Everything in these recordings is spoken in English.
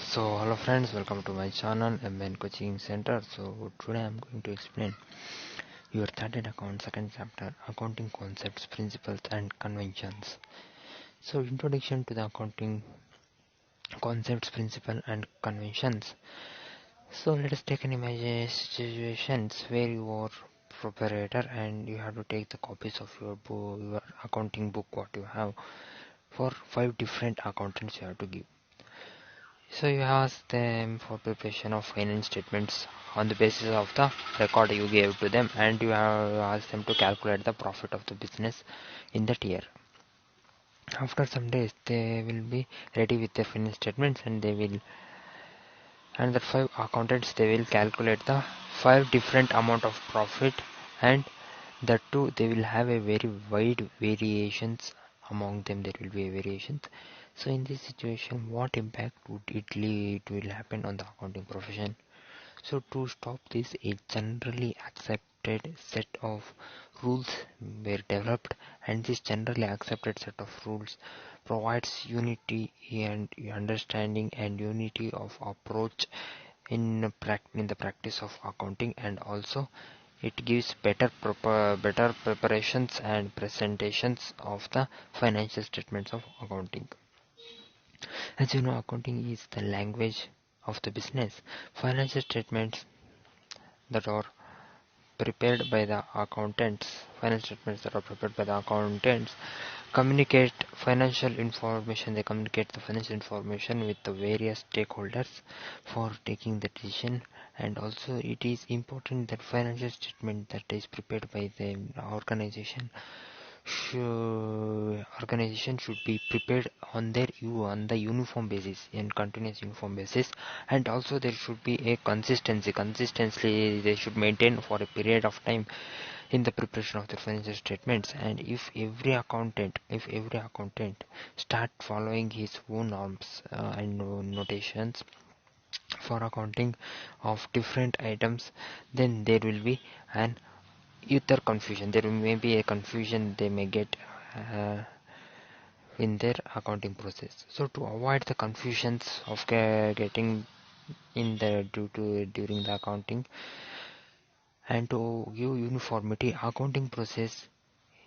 So hello friends, welcome to my channel MN Coaching Center. So today I'm going to explain your chartered account second chapter, accounting concepts, principles and conventions. So introduction to the accounting concepts, principles and conventions. So let us take an image situations where you are preparator and you have to take the copies of your book, your accounting book what you have for 5 different accountants you have to give. So you ask them for preparation of finance statements on the basis of the record you gave to them, and you have asked them to calculate the profit of the business in that year. After some days they will be ready with their finance statements, and the 5 accountants they will calculate the 5 different amount of profit, and that too they will have a very wide variations among them. There will be a variations. So in this situation, what impact would it will happen on the accounting profession? So to stop this, a generally accepted set of rules were developed, and this generally accepted set of rules provides unity and understanding and unity of approach in the practice of accounting, and also it gives better preparations and presentations of the financial statements of accounting. As you know, accounting is the language of the business. Financial statements that are prepared by the accountants, financial statements that are prepared by the accountants communicate financial information. They communicate the financial information with the various stakeholders for taking the decision. And also it is important that financial statement that is prepared by the organization should be prepared on the uniform basis, in continuous uniform basis, and also there should be a consistency they should maintain for a period of time in the preparation of the financial statements. And if every accountant start following his own norms and notations for accounting of different items, then there will be an either confusion, there may be a confusion they may get uh, in their accounting process. So to avoid the confusions of getting in the during the accounting, and to give uniformity, accounting process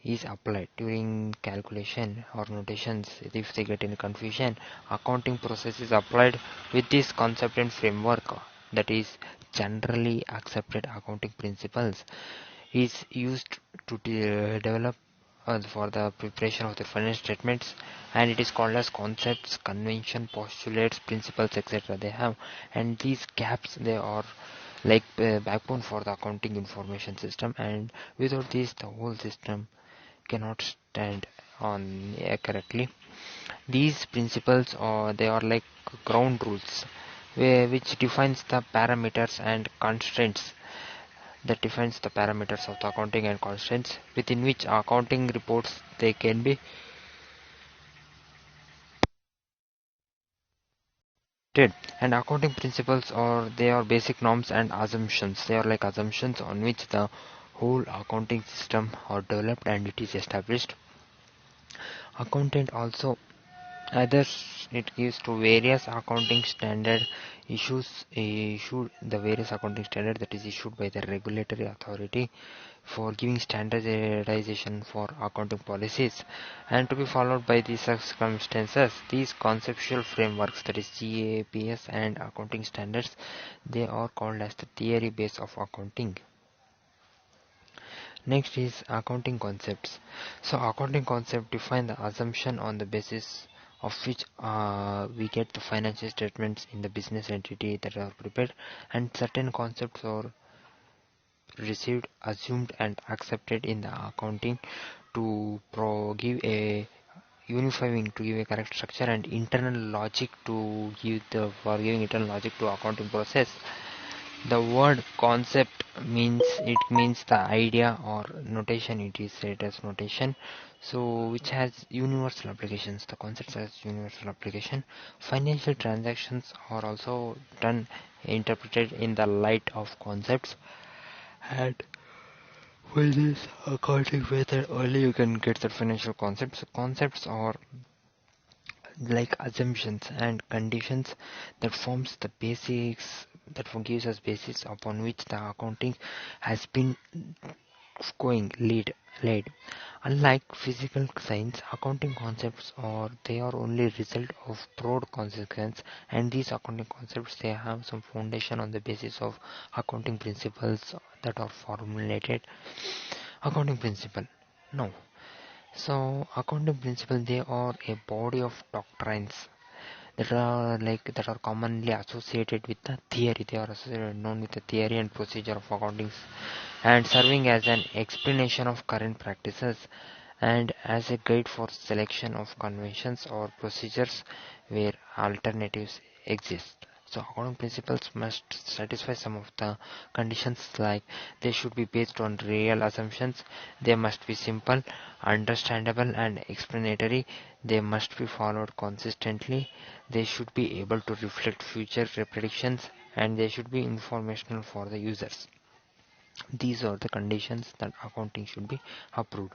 is applied during calculation or notations. If they get any confusion, accounting process is applied with this concept and framework, that is generally accepted accounting principles is used to develop for the preparation of the financial statements, and it is called as concepts, convention, postulates, principles, etc. they have. And these gaps, they are like backbone for the accounting information system, and without this the whole system cannot stand on correctly. These principles are, they are like ground rules which defines the parameters and constraints, that defines the parameters of the accounting and constraints within which accounting reports they can be did. And accounting principles are, they are basic norms and assumptions. They are like assumptions on which the whole accounting system are developed and it is established. Accountant also others, it gives to various accounting standard issued the various accounting standard that is issued by the regulatory authority for giving standardization for accounting policies, and to be followed by these circumstances. These conceptual frameworks, that is GAPS and accounting standards, they are called as the theory base of accounting. Next is accounting concepts. So accounting concept define the assumption on the basis of which we get the financial statements in the business entity that are prepared, and certain concepts are received, assumed and accepted in the accounting to give a unifying, to give a correct structure and internal logic to give the for giving internal logic to accounting process. The word concept means the idea or notation. It is said as notation, so which has universal applications. The concept has universal application. Financial transactions are also done interpreted in the light of concepts, and with this accounting method only you can get the financial concepts. Concepts are like assumptions and conditions that forms the basics that gives us basis upon which the accounting has been going laid. Unlike physical science, accounting concepts are they are only result of broad consequence, and these accounting concepts they have some foundation on the basis of accounting principles that are formulated. Accounting principle. No. So accounting principle they are a body of doctrines that are commonly associated with the theory. They are known with the theory and procedure of accounting and serving as an explanation of current practices and as a guide for selection of conventions or procedures where alternatives exist. So accounting principles must satisfy some of the conditions like they should be based on real assumptions, they must be simple, understandable and explanatory, they must be followed consistently, they should be able to reflect future predictions and they should be informational for the users. These are the conditions that accounting should be approved.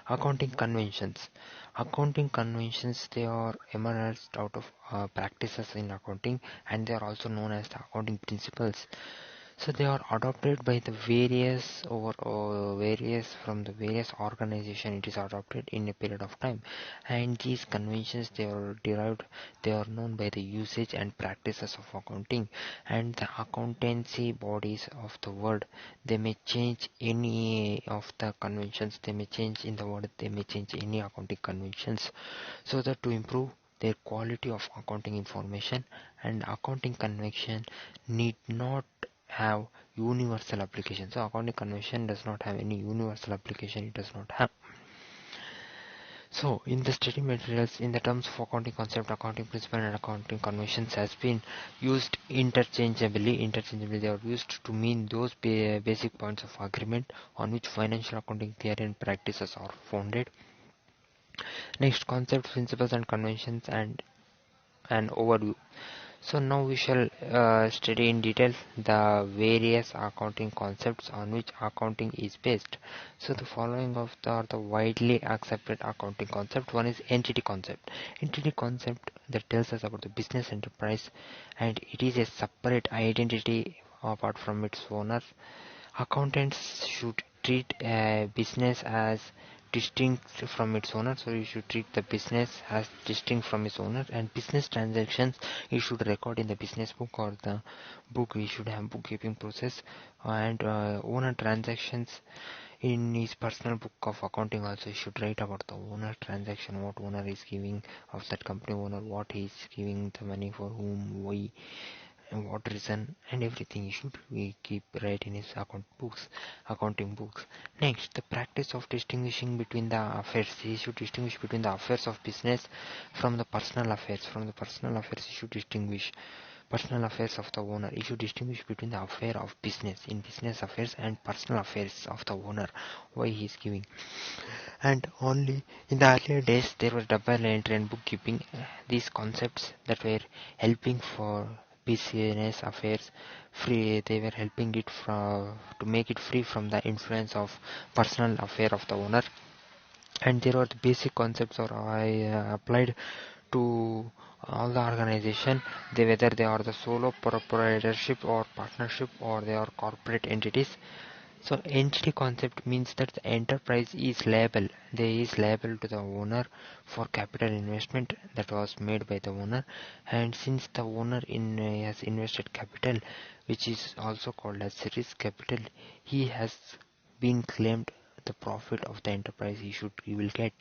Accounting conventions. Accounting conventions they are emerged out of practices in accounting and they are also known as the accounting principles. So they are adopted by the various from the various organization. It is adopted in a period of time, and these conventions they are derived. They are known by the usage and practices of accounting, and the accountancy bodies of the world. They may change any of the conventions. They may change in the world. They may change any accounting conventions, so that to improve their quality of accounting information and accounting convention need not have universal application. So accounting convention does not have any universal application. It does not have. So in the study materials, in the terms of accounting concept, accounting principle, and accounting conventions has been used interchangeably. Interchangeably, they are used to mean those basic points of agreement on which financial accounting theory and practices are founded. Next, concepts, principles, and conventions, and an overview. So now we shall study in detail the various accounting concepts on which accounting is based. So the following are the widely accepted accounting concept. One is entity concept. Entity concept that tells us about the business enterprise and it is a separate identity apart from its owner. Accountants should treat a business as distinct from its owner, so you should treat the business as distinct from its owner, and business transactions you should record in the business book or the book. You should have bookkeeping process, and owner transactions in his personal book of accounting also you should write about the owner transaction, what owner is giving of that company owner, what he is giving the money for whom, why and what reason, and everything you should we keep right in his accounting books. Next, the practice of distinguishing between the affairs. He should distinguish between the affairs of business from the personal affairs. From the personal affairs he should distinguish personal affairs of the owner. He should distinguish between the affair of business in business affairs and personal affairs of the owner, why he is giving. And only in the earlier days there was double entry and bookkeeping, these concepts that were helping for business affairs free. They were helping it to make it free from the influence of personal affair of the owner, and there are the basic concepts are applied to all the organization, whether they are the solo proprietorship or partnership or they are corporate entities. So entity concept means that the enterprise is liable. There is liable to the owner for capital investment that was made by the owner, and since the owner has invested capital, which is also called as risk capital, he has been claimed the profit of the enterprise. He will get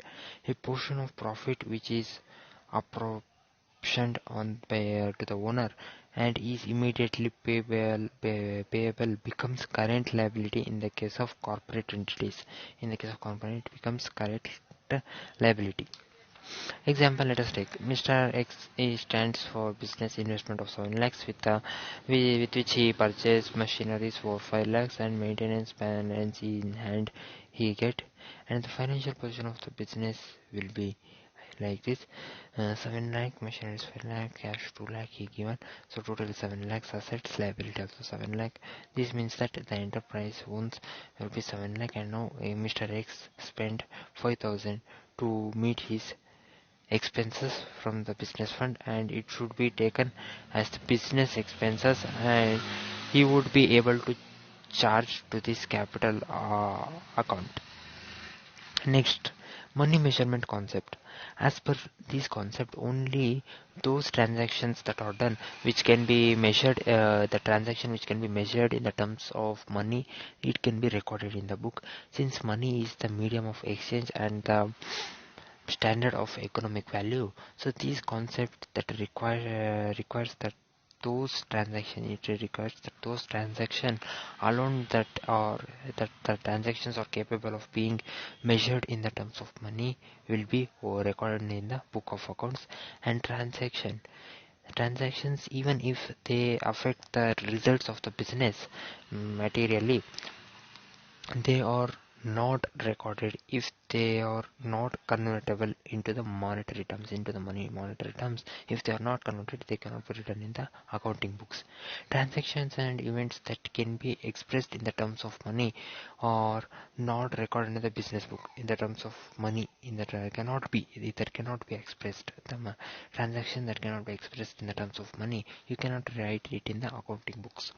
a portion of profit which is apportioned on to the owner and is immediately payable becomes current liability in the case of corporate entities. In the case of corporate, it becomes current liability. Example, let us take Mr. X stands for business investment of 7 lakhs with which he purchased machineries for 5 lakhs and maintenance balance in hand he get, and the financial position of the business will be like this. 7 lakh machineries 5 lakh cash 2 lakh he given, so total 7 lakhs assets, liability also 7 lakh. This means that the enterprise owns will be 7 lakh, and now Mr. X spent 5,000 to meet his expenses from the business fund, and it should be taken as the business expenses, and he would be able to charge to this capital account. Next, money measurement concept. As per this concept, only those transactions that are done which can be measured, the transaction which can be measured in the terms of money, it can be recorded in the book. Since money is the medium of exchange and the standard of economic value, so these concept that requires that it requires that those transaction alone that are that the transactions are capable of being measured in the terms of money will be recorded in the book of accounts. And transactions, even if they affect the results of the business materially, they are not recorded if they are not convertible into the monetary terms, into the monetary terms. If they are not converted, they cannot be written in the accounting books. Transactions and events that can be expressed in the terms of money are not recorded in the business book in the terms of money, in that cannot be expressed. The transaction that cannot be expressed in the terms of money, you cannot write it in the accounting books.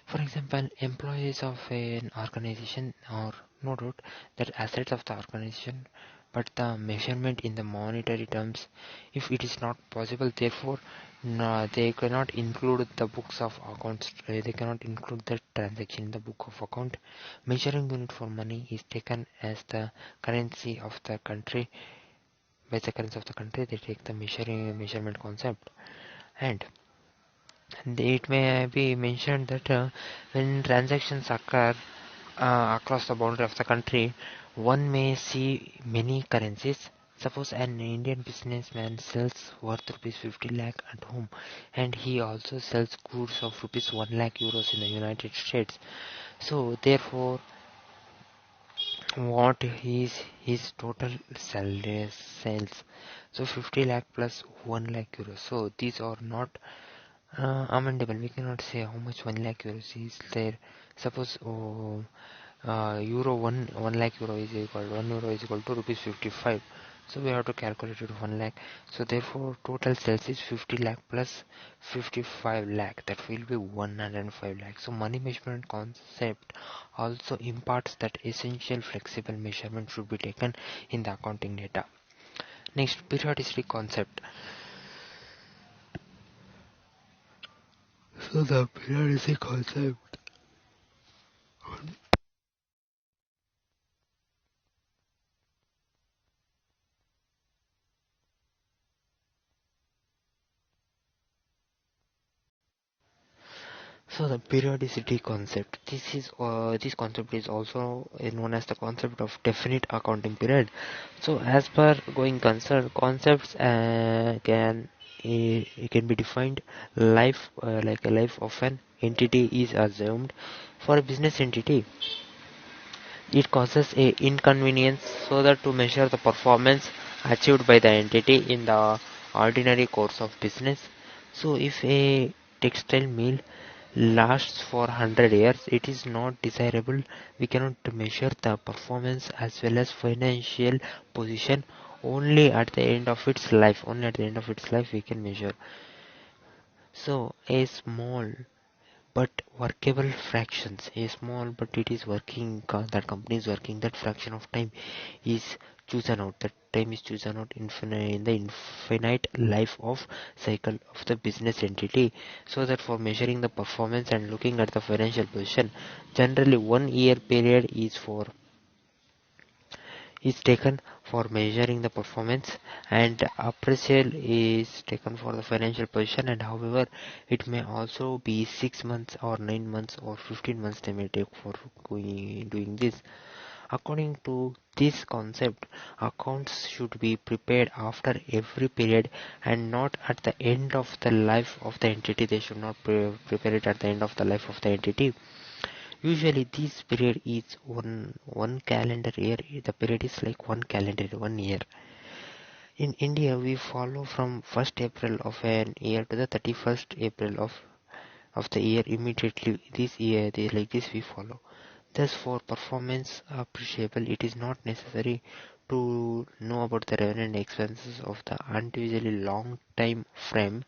For example, employees of an organization are no doubt that assets of the organization, but the measurement in the monetary terms, if it is not possible, therefore no, they cannot include the books of accounts. They cannot include the transaction in the book of account. Measuring unit for money is taken as the currency of the country. By the currency of the country, they take the measurement concept. And it may be mentioned that when transactions occur across the boundary of the country, one may see many currencies. Suppose an Indian businessman sells worth rupees 50 lakh at home, and he also sells goods of rupees 1 lakh euros in the United States. So therefore, what is his total sales? So 50 lakh plus 1 lakh euros. So these are not amendable. We cannot say how much 1 lakh euros is there. Suppose euro 1 lakh euro is equal 1 euro is equal to rupees 55. So we have to calculate it 1 lakh. So therefore total sales is 50 lakh plus 55 lakh. That will be 105 lakh. So money measurement concept also imparts that essential flexible measurement should be taken in the accounting data. Next, periodicity concept. So the periodicity concept. So the periodicity concept. This concept is also known as the concept of definite accounting period. So as per going concern, concepts it can be defined. Life like a life of an entity is assumed. For a business entity, it causes a inconvenience so that to measure the performance achieved by the entity in the ordinary course of business. So if a textile mill lasts for 100 years, it is not desirable. We cannot measure the performance as well as financial position only at the end of its life. Only at the end of its life we can measure. So a small but workable fractions, a small but it is working, that company is working, that fraction of time is chosen out, that time is chosen out in the infinite life of cycle of the business entity. So that for measuring the performance and looking at the financial position, generally 1 year period is taken for measuring the performance, and appraisal is taken for the financial position. And however, it may also be 6 months or 9 months or 15 months they may take for doing this. According to this concept, accounts should be prepared after every period and not at the end of the life of the entity. They should not prepare it at the end of the life of the entity. Usually this period is one calendar year. The period is like 1 year. In India, we follow from 1st April of an year to the 31st April of the year immediately. This year, like this we follow. Thus, for performance appreciable, it is not necessary to know about the revenue and expenses of the unusually long time frame,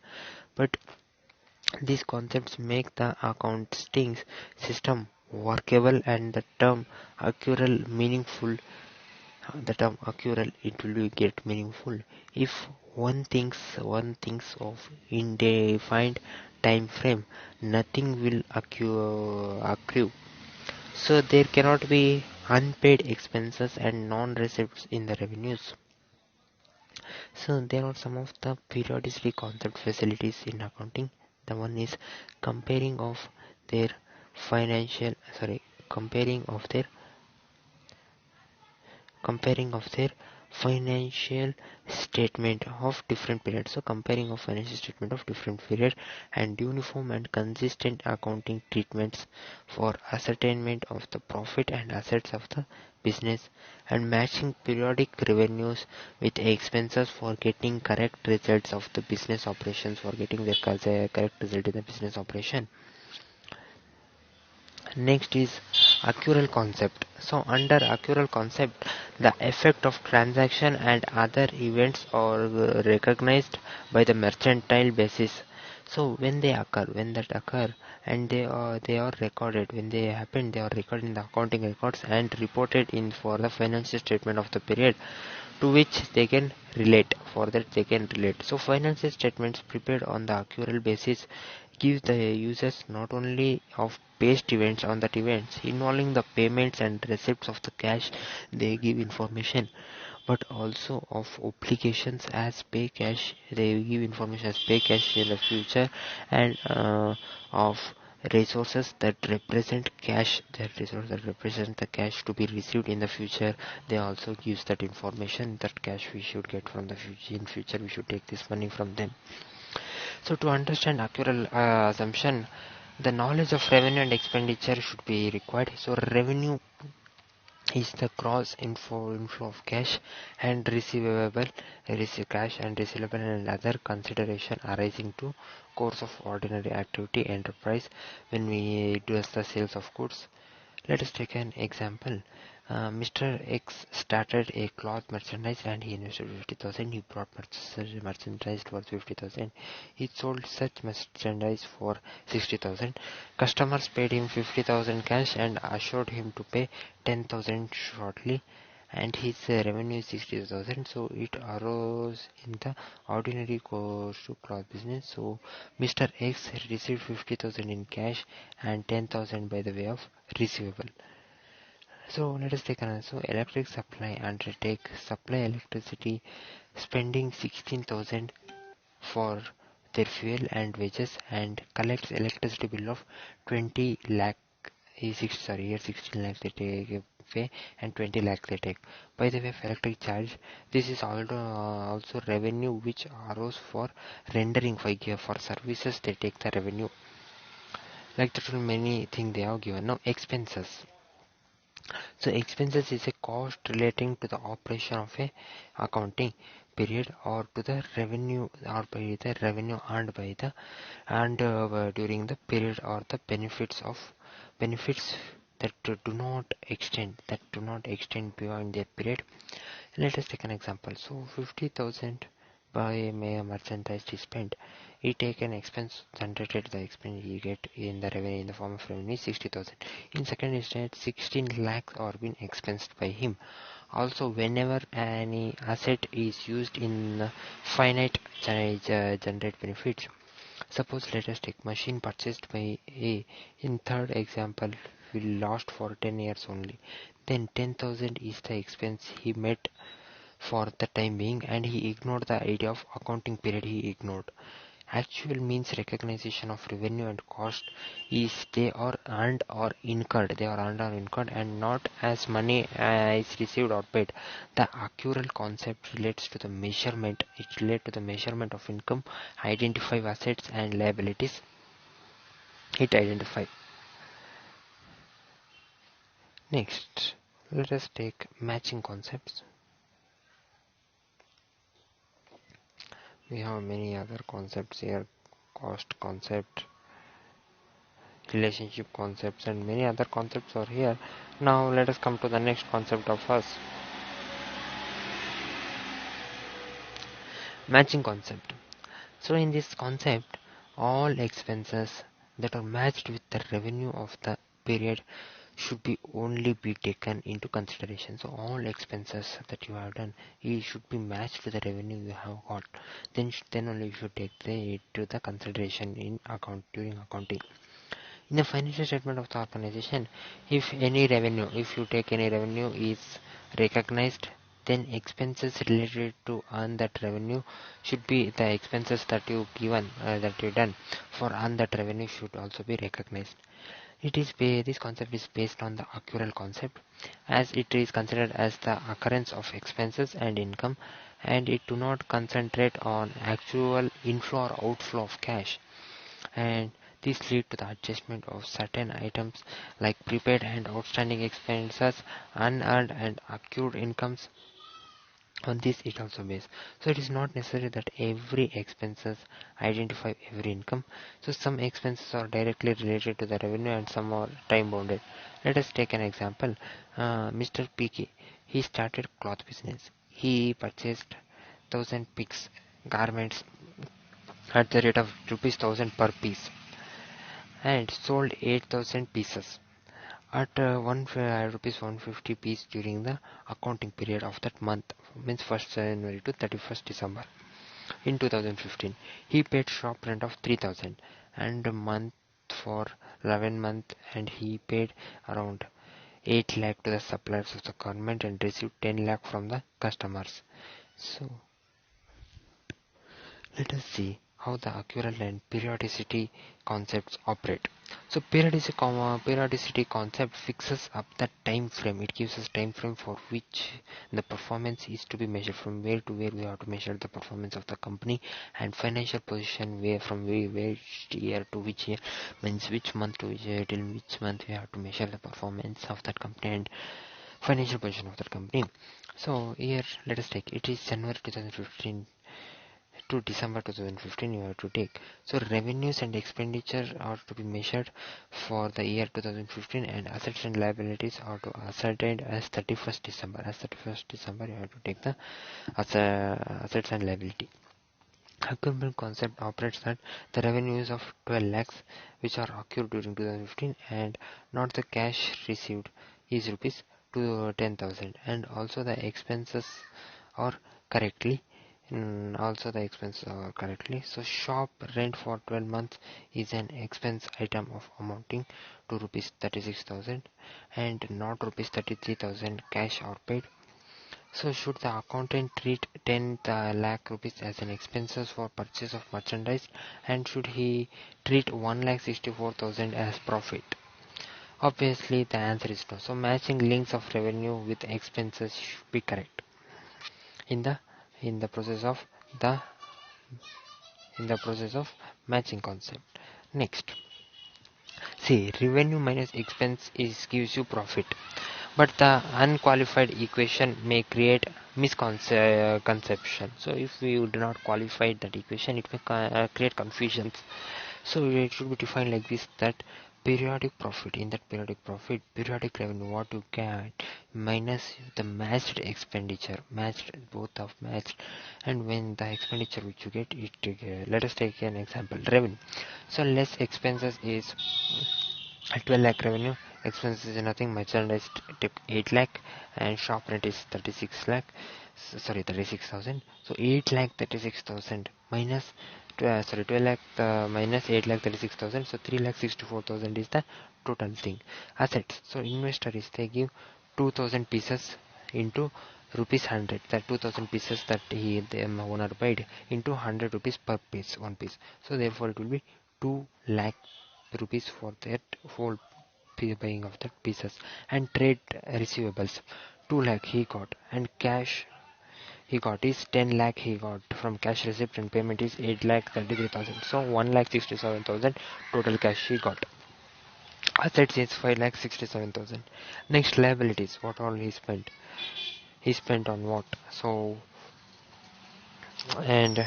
but these concepts make the accounting system workable and it will get meaningful. If one thinks of indefined time frame, nothing will accrue. So there cannot be unpaid expenses and non-receipts in the revenues. So there are some of the periodicity concept facilities in accounting. The one is comparing of their financial sorry comparing of their financial statement of different periods. So comparing of financial statement of different period and uniform and consistent accounting treatments for ascertainment of the profit and assets of the business, and matching periodic revenues with expenses for getting correct results of the business operations, for getting the correct result in the business operation. Next is accrual concept. So under accrual concept, the effect of transaction and other events are recognized by the mercantile basis. So when that occur, and they are recorded. When they happen, they are recorded in the accounting records and reported in for the financial statement of the period to which they can relate. For that they can relate. So financial statements prepared on the accrual basis give the users not only of past events on that events involving the payments and receipts of the cash they give information, but also of obligations as pay cash. They give information as pay cash in the future, and of resources that represent cash, that resource that represent the cash to be received in the future. They also gives that information that cash we should get from the future. In future we should take this money from them. So to understand accurate assumption, the knowledge of revenue and expenditure should be required. So revenue is the gross inflow of cash and cash and receivable and other consideration arising to course of ordinary activity enterprise when we do the sales of goods. Let us take an example. Mr. X started a cloth merchandise and he invested 50,000. He brought merchandise worth 50,000. He sold such merchandise for 60,000. Customers paid him 50,000 cash and assured him to pay 10,000 shortly. And his revenue is 60,000. So it arose in the ordinary course to cloth business. So Mr. X received 50,000 in cash and 10,000 by the way of receivable. So let us take another. So electric supply undertake supply electricity, spending 16,000 for their fuel and wages, and collects electricity bill of 20 lakh. Here 16 lakh they take pay and 20 lakh they take by the way of electric charge. This is also revenue which arose for rendering for services. They take the revenue like that. Many things they have given. Now expenses. So expenses is a cost relating to the operation of a accounting period or to the revenue or by the revenue earned by the during the period, or the benefits that do not extend beyond their period. Let us take an example. So 50,000 by a merchandise is spent. He take an expense generated, the expense he get in the revenue in the form of revenue 60,000. In second instance 16 lakhs are been expensed by him. Also whenever any asset is used in finite generate benefits. Suppose let us take machine purchased by A. In third example will last for 10 years only. Then 10,000 is the expense he met for the time being, and he ignored the idea of accounting period. He ignored. Actual means recognition of revenue and cost is they are earned or incurred. They are earned or incurred and not as money is received or paid. The accrual concept relates to the measurement. It relates to the measurement of income, identify assets and liabilities. It identify. Next, let us take matching concepts. We have many other concepts here: cost concept, relationship concepts, and many other concepts are here. Now let us come to the next concept of us. Matching concept. So in this concept, all expenses that are matched with the revenue of the period should be only be taken into consideration. So all expenses that you have done, it should be matched to the revenue you have got. Then only you should take it to the consideration in account during accounting. In the financial statement of the organization, if you take any revenue is recognized, then expenses related to earn that revenue should be the expenses that that you done for earn that revenue should also be recognized. This concept is based on the accrual concept, as it is considered as the occurrence of expenses and income, and it do not concentrate on actual inflow or outflow of cash, and this lead to the adjustment of certain items like prepaid and outstanding expenses, unearned and accrued incomes. On this it also based. So it is not necessary that every expenses identify every income. So some expenses are directly related to the revenue and some are time bounded. Let us take an example. Mr. PK, he started cloth business. He purchased 1,000 pigs garments at the rate of rupees 1,000 per piece and sold 8,000 pieces at rupees 150 piece during the accounting period of that month, means 1st January to 31st December in 2015. He paid shop rent of 3,000 and a month for 11 month, and he paid around 8 lakh to the suppliers of the government and received 10 lakh from the customers. So let us see how the accrual and periodicity concepts operate. So periodicity concept fixes up the time frame. It gives us time frame for which the performance is to be measured, from where to where we have to measure the performance of the company, and financial position where from which year to which year, means which month to which year, till which month we have to measure the performance of that company and financial position of that company. So here let us take, it is January 2015 to December 2015 you have to take. So revenues and expenditure are to be measured for the year 2015, and assets and liabilities are to ascertained as 31st December. As 31st December you have to take the assets and liability. Accrual concept operates that the revenues of 12 lakhs which are accrued during 2015 and not the cash received is rupees to 10,000, and also the expenses are correctly so shop rent for 12 months is an expense item of amounting to rupees 36,000 and not rupees 33,000 cash or paid. So should the accountant treat 10 lakh rupees as an expenses for purchase of merchandise, and should he treat 1,64,000 as profit? Obviously the answer is no. So matching links of revenue with expenses should be correct in the in the process of the matching concept. Next, see, revenue minus expense is gives you profit, but the unqualified equation may create misconception. So if we do not qualify that equation, it may create confusions. So it should be defined like this, that periodic profit, in that periodic revenue what you get minus the matched expenditure, matched, and when the expenditure which you get it, let us take an example, revenue. So less expenses is 12 lakh revenue, expenses is nothing, merchandise tip 8 lakh and shop rent is 36 lakh, sorry 36,000. So 8 lakh 36,000 minus 12 lakh minus 8 lakh 36,000, so 3 lakh 64,000 is the total thing. Assets, so investor is they give 2,000 pieces into rupees 100, that 2,000 pieces that the owner paid into 100 rupees per piece, one piece. So therefore it will be 2 lakh rupees for that whole buying of that pieces. And trade receivables, 2 lakh he got, and cash he got is 10 lakh he got from cash receipt, and payment is 8 lakh 33,000. So 1 lakh 67,000 total cash he got. Assets is 5 lakh 67,000. Next, liabilities, what all he spent. He spent on what? So and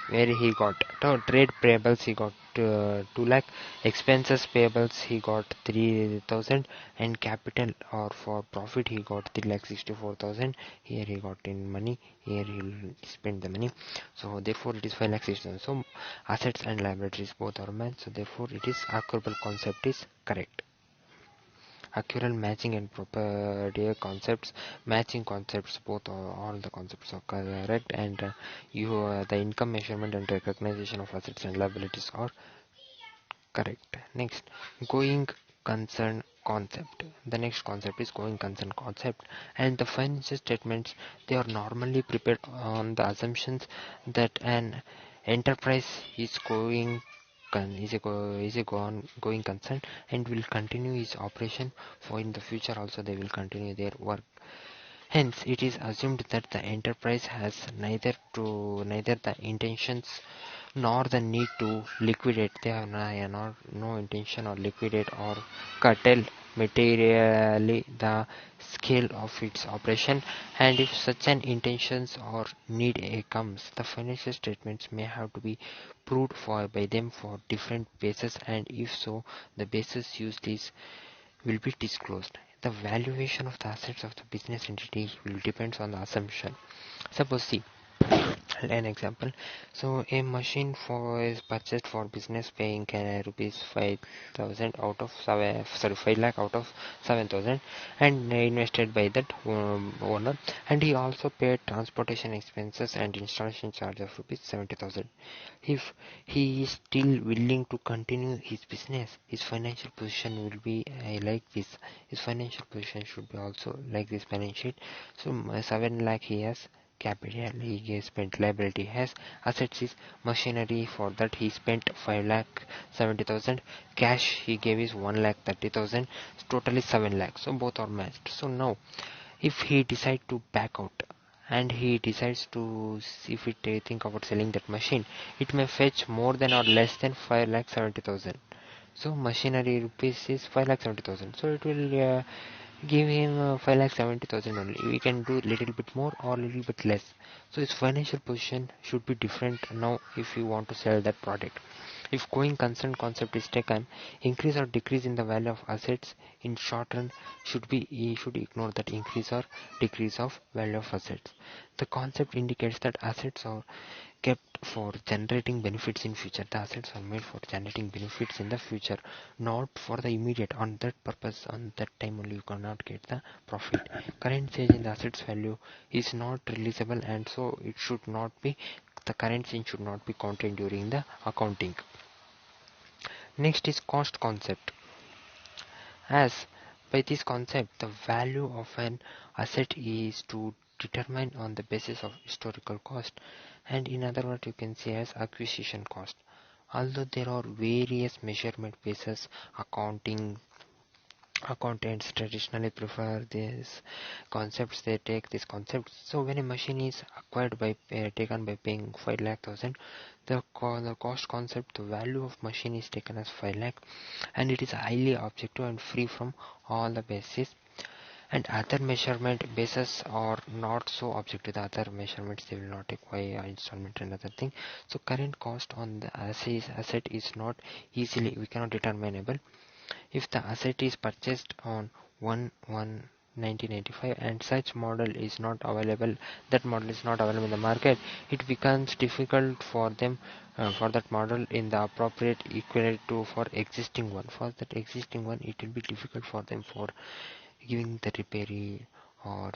where he got, so trade payables he got 2 lakh. Expenses payables he got 3,000, and capital or for profit he got 3,64,000. Here he got in money, here he'll spend the money, so therefore it is 5,60,000. So assets and liabilities both are matched, so therefore it is accruable concept is correct. Accurate matching and proper concepts, matching concepts, both all the concepts are correct, and the income measurement and recognition of assets and liabilities are correct. Next, going concern concept. The next concept is going concern concept, and the financial statements, they are normally prepared on the assumptions that an enterprise is going concern and will continue its operation for in the future also they will continue their work. Hence, it is assumed that the enterprise has neither the intentions nor the need to liquidate. They have no intention or liquidate or curtail materially the scale of its operation, and if such an intentions or need comes, the financial statements may have to be proved for by them for different bases, and if so, the basis used is will be disclosed. The valuation of the assets of the business entity will depend on the assumption. Suppose, see, an example. So a machine for is purchased for business, paying rupees 5,000 out of 5 lakh out of 7,000, and invested by that owner, and he also paid transportation expenses and installation charge of rupees 70,000. If he is still willing to continue his business, his financial position will be like this. His financial position should be also like this balance sheet. So 7 lakh he has capital, he spent liability, has assets is machinery, for that he spent 5 lakh 70,000, cash he gave is 1 lakh 30,000, totally 7 lakh, so both are matched. So now if he decide to back out and he decides to if it think about selling that machine, it may fetch more than or less than 5 lakh 70,000. So machinery rupees is 5 lakh 70,000, so it will give him 5 lakh 70,000 only. We can do little bit more or little bit less. So his financial position should be different now if you want to sell that product. If going concern concept is taken, increase or decrease in the value of assets in short run he should ignore that increase or decrease of value of assets. The concept indicates that assets are kept for generating benefits in future. The assets are made for generating benefits in the future, not for the immediate. On that purpose, on that time only you cannot get the profit. Current change in the assets value is not releasable, and so it should not be, the current change should not be counted during the accounting. Next is cost concept. As by this concept, the value of an asset is to determine on the basis of historical cost, and in other words you can say as acquisition cost. Although there are various measurement bases, accountants traditionally prefer these concepts, they take this concept. So when a machine is acquired by taken by paying 5 lakh thousand, the cost concept, the value of machine is taken as 5 lakh, and it is highly objective and free from all the bases, and other measurement bases are not so objective. The other measurements they will not require installment and other thing. So current cost on the asset is not easily, we cannot determinable. If the asset is purchased on 1/1/1995 and such model is not available, that model is not available in the market, it becomes difficult for them for that model in the appropriate equivalent to for existing one. For that existing one, it will be difficult for them for giving the repair or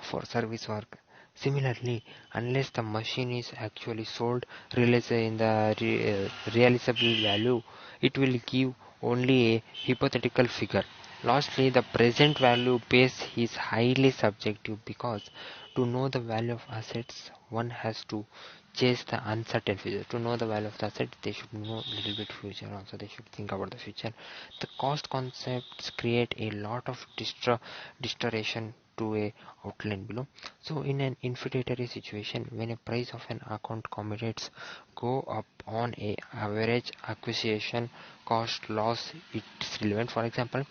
for service work. Similarly, unless the machine is actually sold, realized in the realizable value, it will give only a hypothetical figure. Lastly, the present value base is highly subjective, because to know the value of assets, one has to chase the uncertain future. To know the value of the asset, they should know a little bit future also, they should think about the future. The cost concepts create a lot of distortion to a outline below. So in an inflationary situation, when a price of an account commodities go up on a average acquisition cost loss, it's relevant. For example,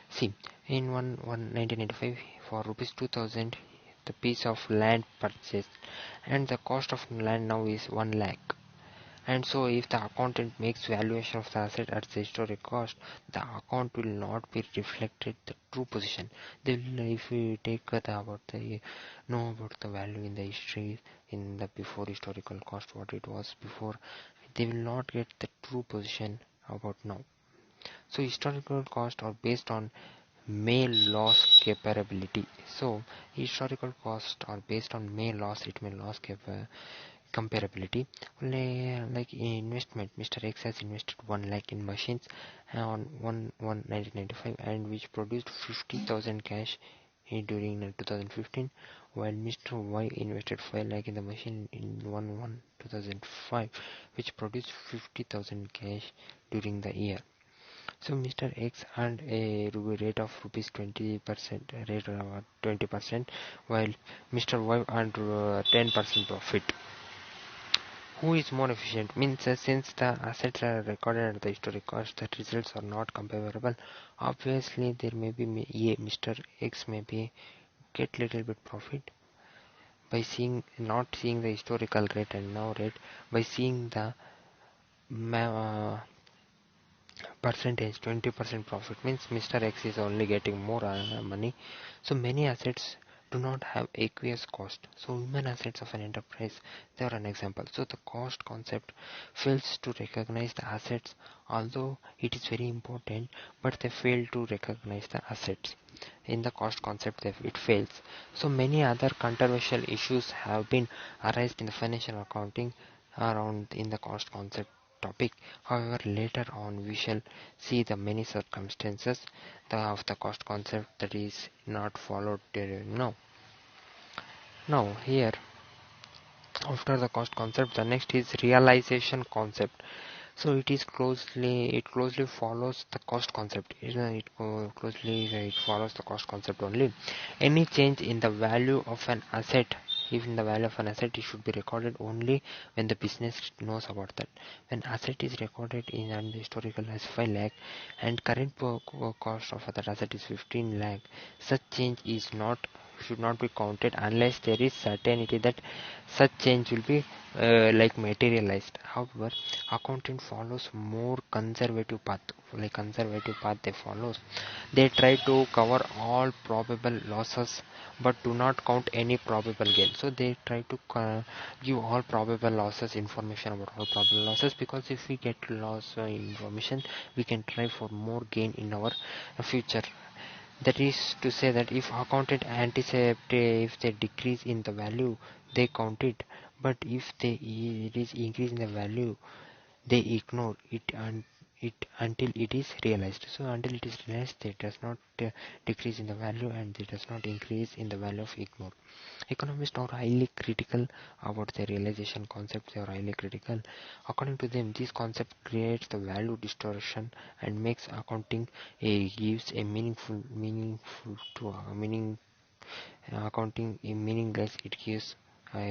see, in 1995 for rupees 2000 the piece of land purchased, and the cost of land now is 1 lakh, And so if the accountant makes valuation of the asset at the historic cost, the account will not be reflected the true position. They will, if we take about the know about the value in the history in the before historical cost what it was before, they will not get the true position about now. So historical costs are based on may loss comparability. So historical costs are based on may loss, it may loss comparability. Like investment, Mr. X has invested 1 lakh in machines on 1995 and which produced 50,000 cash during 2015, while Mr. Y invested 5 lakh in the machine in 2005 which produced 50,000 cash during the year. So Mr. X earned a rate of rupees 20% rate of 20%, while Mr. Y earned 10% profit. Who is more efficient? Means since the assets are recorded at the historic cost, the results are not comparable. Obviously, there may be Mr. X may be get little bit profit by seeing not seeing the historical rate and now rate, by seeing the percentage 20% profit means Mr. X is only getting more money. So many assets do not have aqueous cost. So human assets of an enterprise, they are an example. So the cost concept fails to recognize the assets, although it is very important, but they fail to recognize the assets in the cost concept. It fails. So many other controversial issues have been arised in the financial accounting around in the cost concept topic. However, later on we shall see the many circumstances of the cost concept that is not followed now. Now here, after the cost concept, the next is realization concept. So it closely follows the cost concept. It follows the cost concept only. Any change in the value of an asset, if in the value of an asset, it should be recorded only when the business knows about that. When asset is recorded in an historical as 5 lakh and current cost of that asset is 15 lakh, such change is not should not be counted unless there is certainty that such change will be materialized. However, accountant follows more conservative path. Conservative path they follows. They try to cover all probable losses but do not count any probable gain. So they try to give all probable losses information about all probable losses, because if we get loss information, we can try for more gain in our future. That is to say that if accountant anticipate if they decrease in the value, they count it, but if it is increase in the value, they ignore it and it until it is realized. So until it is realized, it does not decrease in the value and it does not increase in the value of ignore. Economists are highly critical about the realization concept. They are highly critical. According to them, this concept creates the value distortion and makes accounting gives a meaningful to meaning accounting meaningless. It gives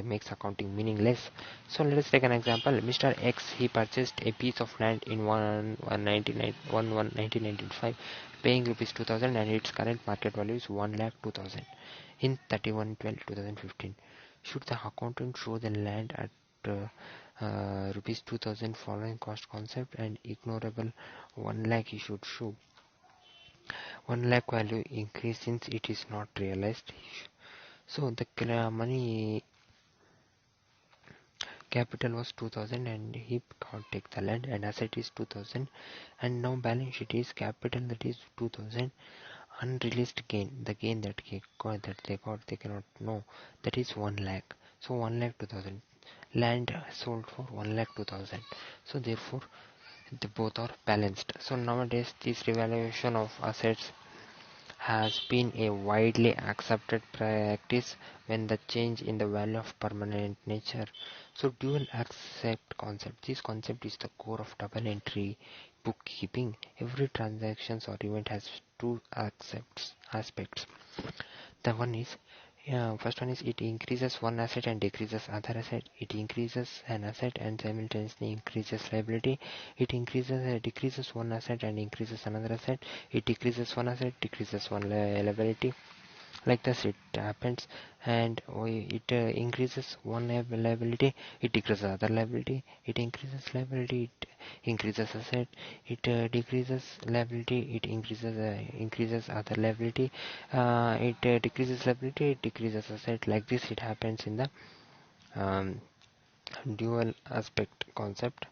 makes accounting meaningless. So let us take an example. Mr. X, he purchased a piece of land in 1995, paying rupees 2000, and its current market value is 1,02,000 in 31/12/2015. Should the accountant show the land at rupees 2000 following cost concept and ignorable 1 lakh? He should show 1 lakh value increase since it is not realized. So the money capital was 2000 and he can't take the land, and asset is 2000, and now balance sheet is capital, that is 2000, unreleased gain, the gain that they got they cannot know, that is 1 lakh. So 1 lakh 2000, land sold for 1 lakh 2000. So therefore the both are balanced. So nowadays this revaluation of assets has been a widely accepted practice when the change in the value of permanent nature. So dual accept concept. This concept is the core of double entry bookkeeping. Every transaction or event has two aspects. The one is first one is it increases one asset and decreases other asset. It increases an asset and simultaneously increases liability. It decreases one asset and increases another asset. It decreases one asset, decreases one liability. like this it happens, and it increases one liability, it decreases other liability, it increases liability, it increases asset, it decreases liability, it increases other liability, it decreases liability, it decreases asset. Like this it happens in the um, dual aspect concept.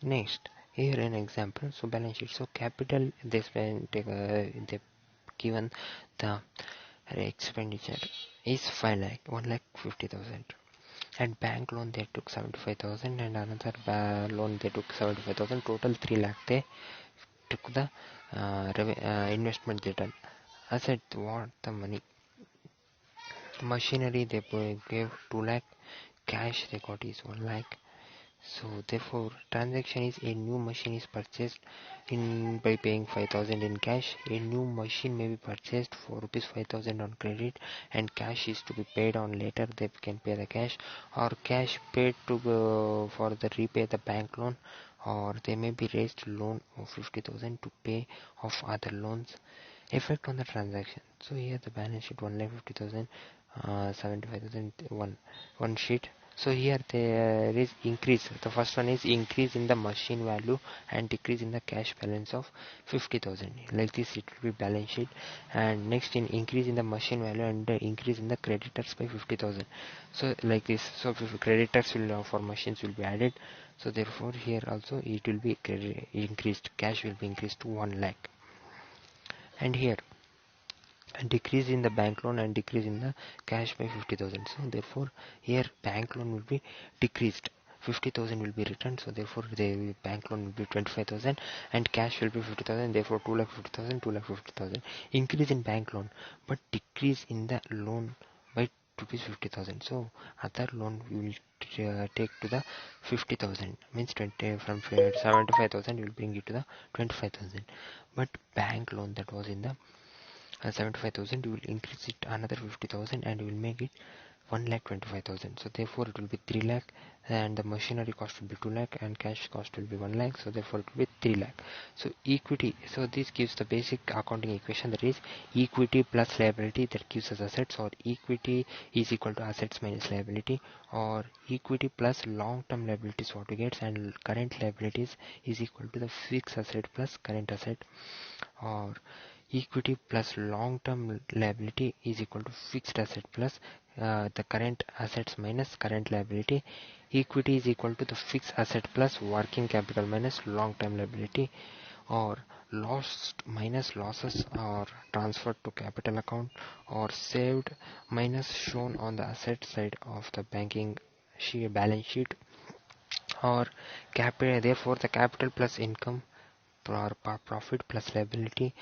Next, here an example. So balance sheet. So capital they spend they given the expenditure is 5 lakh, 1 lakh 50,000, and bank loan they took 75,000, and another loan they took 75,000, total 3 lakh they took the investment they done. Asset, what the money, machinery they gave 2 lakh, cash they got is 1 lakh. So therefore transaction is a new machine is purchased in by paying 5,000 in cash. A new machine may be purchased for rupees 5,000 on credit, and cash is to be paid on later. They can pay the cash, or cash paid to go for the repay the bank loan, or they may be raised loan of 50,000 to pay off other loans. Effect on the transaction. So here the balance sheet 1,50,000, 75,000, one sheet. So here there is increase. The first one is increase in the machine value and decrease in the cash balance of 50,000. Like this it will be balance sheet. And next, in increase in the machine value and increase in the creditors by 50,000. So like this. So creditors will for machines will be added. So therefore here also it will be increased. Cash will be increased to 1 lakh. And here decrease in the bank loan and decrease in the cash by 50,000. So therefore here bank loan will be decreased, 50,000 will be returned. So therefore the bank loan will be 25,000 and cash will be 50,000. Therefore 2,50,000, 2,50,000. Increase in bank loan but decrease in the loan by rupees 50,000. So other loan we will take to the 50,000, means 20 from 75,000 will bring it to the 25,000. But bank loan that was in the 75,000, you will increase it another 50,000 and you will make it 1,25,000. So therefore it will be 3 lakh, and the machinery cost will be 2 lakh and cash cost will be 1 lakh. So therefore it will be 3 lakh. So equity, so this gives the basic accounting equation, that is equity plus liability, that gives us assets, or equity is equal to assets minus liability, or equity plus long term liabilities what we get, and current liabilities is equal to the fixed asset plus current asset, or equity plus long-term liability is equal to fixed asset plus the current assets minus current liability. Equity is equal to the fixed asset plus working capital minus long-term liability, or lost minus losses are transferred to capital account, or saved minus shown on the asset side of the banking balance sheet, or capital. Therefore the capital plus income or profit plus liability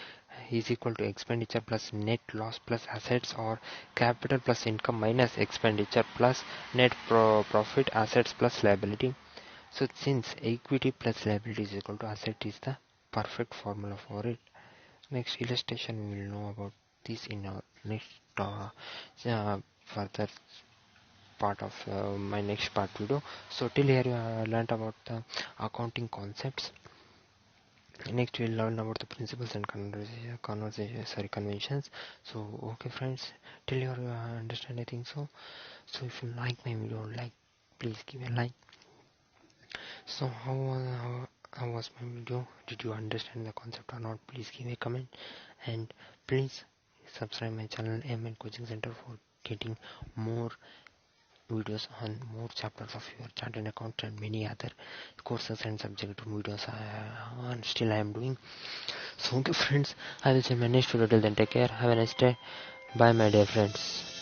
is equal to expenditure plus net loss plus assets, or capital plus income minus expenditure plus net profit assets plus liability. So since equity plus liability is equal to asset is the perfect formula for it. Next illustration we will know about this in our next further part of my next part video. So till here you learned about the accounting concepts. Next we'll learn about the principles and conventions. So okay friends, till you understand, I think so. So if you like my video, please give a like. So how was my video? Did you understand the concept or not? Please give a comment, and please subscribe my channel MN Coaching Center for getting more videos on more chapters of your chartered account and many other courses and subject videos still I am doing. So okay friends, I will see my next video. Till then, take care, have a nice day, bye my dear friends.